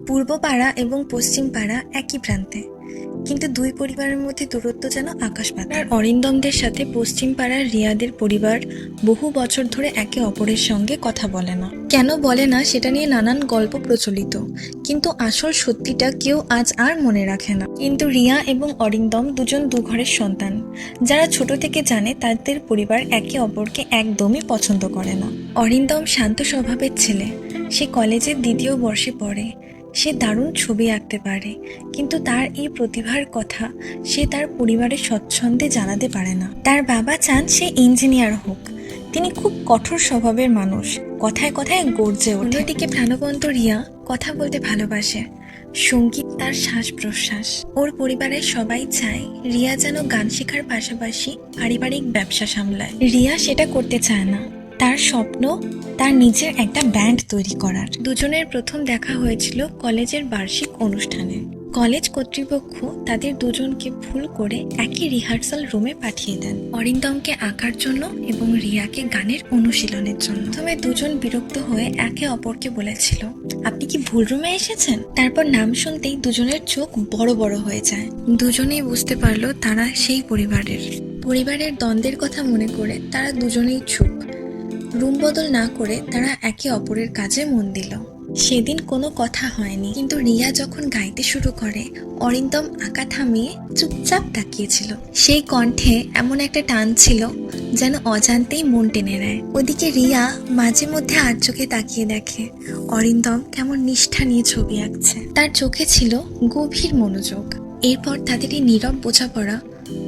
পূর্ব পাড়া এবং পশ্চিম পাড়া একই প্রান্তে, কিন্তু দুই পরিবারের মধ্যে দূরত্ব যেন আকাশ পাতাল। আর অরিন্দমদের সাথে পশ্চিম পাড়ার রিয়াদের পরিবার বহু বছর ধরে একে অপরের সঙ্গে কথা বলে না। কেন বলে না সেটা নিয়ে নানান গল্প প্রচলিত, কিন্তু আসল সত্যিটা কেউ আজ আর মনে রাখে না। কিন্তু রিয়া এবং অরিন্দম দুজন দু ঘরের সন্তান, যারা ছোট থেকে জানে তাদের পরিবার একে অপরকে একদমই পছন্দ করে না। অরিন্দম শান্ত স্বভাবের ছেলে, সে কলেজের দ্বিতীয় বর্ষে পড়ে। সে দারুণ ছবি আঁকতে পারে, কিন্তু তার এই প্রতিভার কথা সে তার পরিবারের স্বচ্ছন্দে জানাতে পারে না। তার বাবা চান সে ইঞ্জিনিয়ার হোক। তিনি খুব কঠোর স্বভাবের মানুষ, কথায় কথায় গর্জে ওঠে। অন্যদিকে প্রাণবন্ত রিয়া কথা বলতে ভালোবাসে, সঙ্গীত তার শ্বাস প্রশ্বাস। ওর পরিবারের সবাই চায় রিয়া যেন গান শেখার পাশাপাশি পারিবারিক ব্যবসা সামলায়। রিয়া সেটা করতে চায় না। তার স্বপ্ন তার নিজের একটা ব্যান্ড তৈরি করার। দুজনের প্রথম দেখা হয়েছিল কলেজের বার্ষিক অনুষ্ঠানে। কলেজ কর্তৃপক্ষ তাদের দুজনকে ভুল করে একই রিহার্সাল রুমে পাঠিয়ে দেন, অরিন্দমকে আঁকার জন্য এবং রিয়াকে গানের অনুশীলনের জন্য। প্রথমে দুজন বিরক্ত হয়ে একে অপরকে বলেছিল, আপনি কি ভুল রুমে এসেছেন? তারপর নাম শুনতেই দুজনের চোখ বড় বড় হয়ে যায়। দুজনেই বুঝতে পারলো তারা সেই পরিবারের দ্বন্দ্বের কথা মনে করে তারা দুজনেই চুপ। রুম বদল না করে তারা একে অপরের কাজে মন দিল। সেদিন কোনো কথা হয়নি, কিন্তু রিয়া যখন গাইতে শুরু করে অরিন্দম আঁকা থামিয়ে চুপচাপ তাকিয়েছিল। সেই কণ্ঠে এমন একটা টান ছিল যেন অজান্তেই মন টেনে নেয়। ওদিকে রিয়া মাঝে মধ্যে আর চোখে তাকিয়ে দেখে অরিন্দম কেমন নিষ্ঠা নিয়ে ছবি আঁকছে। তার চোখে ছিল গভীর মনোযোগ। এরপর তাদের এই নীরব বোঝাপড়া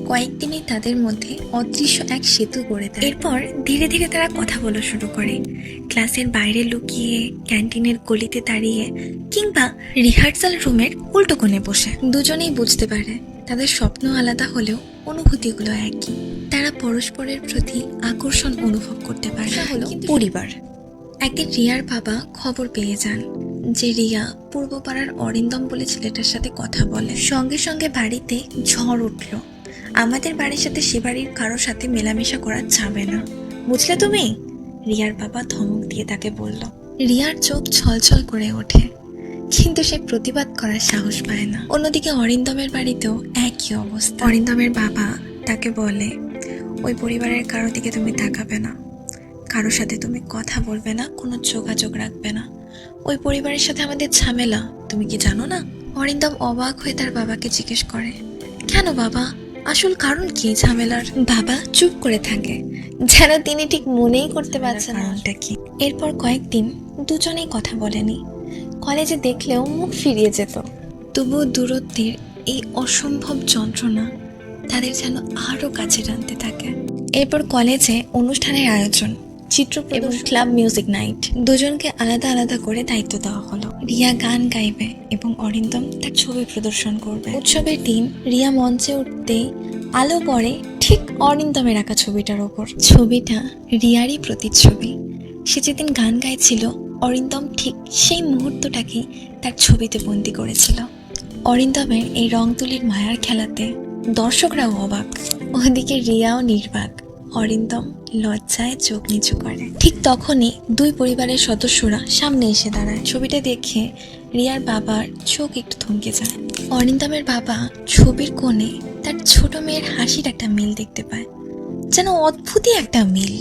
কয়েকদিনই তাদের মধ্যে অদৃশ্য এক সেতু গড়ে দেয়। এরপর ধীরে ধীরে তারা কথা বলা শুরু করে, ক্লাসের বাইরে লুকিয়ে, ক্যান্টিনের গলিতে দাঁড়িয়ে, কিংবা রিহার্সাল রুমের উল্টো কোণে বসে। দুজনেই বুঝতে পারে তাদের স্বপ্ন আলাদা হলেও অনুভূতিগুলো একই। তারা পরস্পরের প্রতি আকর্ষণ অনুভব করতে পারে। হলো পরিবার। একদিন রিয়ার বাবা খবর পেয়ে যান যে রিয়া পূর্ব পাড়ার অরিন্দম বলে ছেলেটার সাথে কথা বলে। সঙ্গে সঙ্গে বাড়িতে ঝড় উঠল। আমাদের বাড়ির সাথে সে বাড়ির কারোর সাথে মেলামেশা করা যাবে না, বুঝলে তুমি? রিয়ার বাবা ধমক দিয়ে তাকে বলল। রিয়ার চোখ ছলছল করে ওঠে, কিন্তু সে প্রতিবাদ করার সাহস পায় না। অন্যদিকে অরিন্দমের বাড়িতেও একই অবস্থা। অরিন্দমের বাবা তাকে বলে, ওই পরিবারের কারো দিকে তুমি তাকাবে না, কারোর সাথে তুমি কথা বলবে না, কোনো যোগাযোগ রাখবে না। ওই পরিবারের সাথে আমাদের ঝামেলা, তুমি কি জানো না? অরিন্দম অবাক হয়ে তার বাবাকে জিজ্ঞেস করে, কেন বাবা, আসল কারণ কি ঝামেলার? বাবা চুপ করে থাকে, যেন তিনি ঠিক মনেই করতে পারছে না কারণটা কি। এরপর কয়েকদিন দুজনেই কথা বলেনি। কলেজে দেখলেও মুখ ফিরিয়ে যেত। তবুও দূরত্বের এই অসম্ভব যন্ত্রণা তাদের যেন আরো কাছে টানতে থাকে। এরপর কলেজে অনুষ্ঠানের আয়োজন, চিত্র এবং ক্লাব মিউজিক নাইট। দুজনকে আলাদা আলাদা করে দায়িত্ব দেওয়া হলো। রিয়া গান গাইবে এবং অরিন্দম তার ছবি প্রদর্শন করবে। উৎসবের দিন রিয়া মঞ্চে উঠতেই আলো পড়ে ঠিক অরিন্দমের আঁকা ছবিটার ওপর। ছবিটা রিয়ারই প্রতিচ্ছবি। সে যেদিন গান গাইছিল অরিন্দম ঠিক সেই মুহূর্তটাকেই তার ছবিতে বন্দি করেছিল। অরিন্দমের এই রং তুলির মায়ার খেলাতে দর্শকরাও অবাক। ওদিকে রিয়াও নির্বাক। অরিন্দম লজ্জায় চোখ নিচু করে। ঠিক তখনই দুই পরিবারের সদস্যরা সামনে এসে দাঁড়ায়। ছবিটা দেখে রিয়ার বাবার চোখ একটু থমকে যায়। অরিন্দমের বাবা ছবির কোণে তার ছোট মেয়ের হাসির একটা মিল দেখতে পায়, যেন অদ্ভুতই একটা মিল।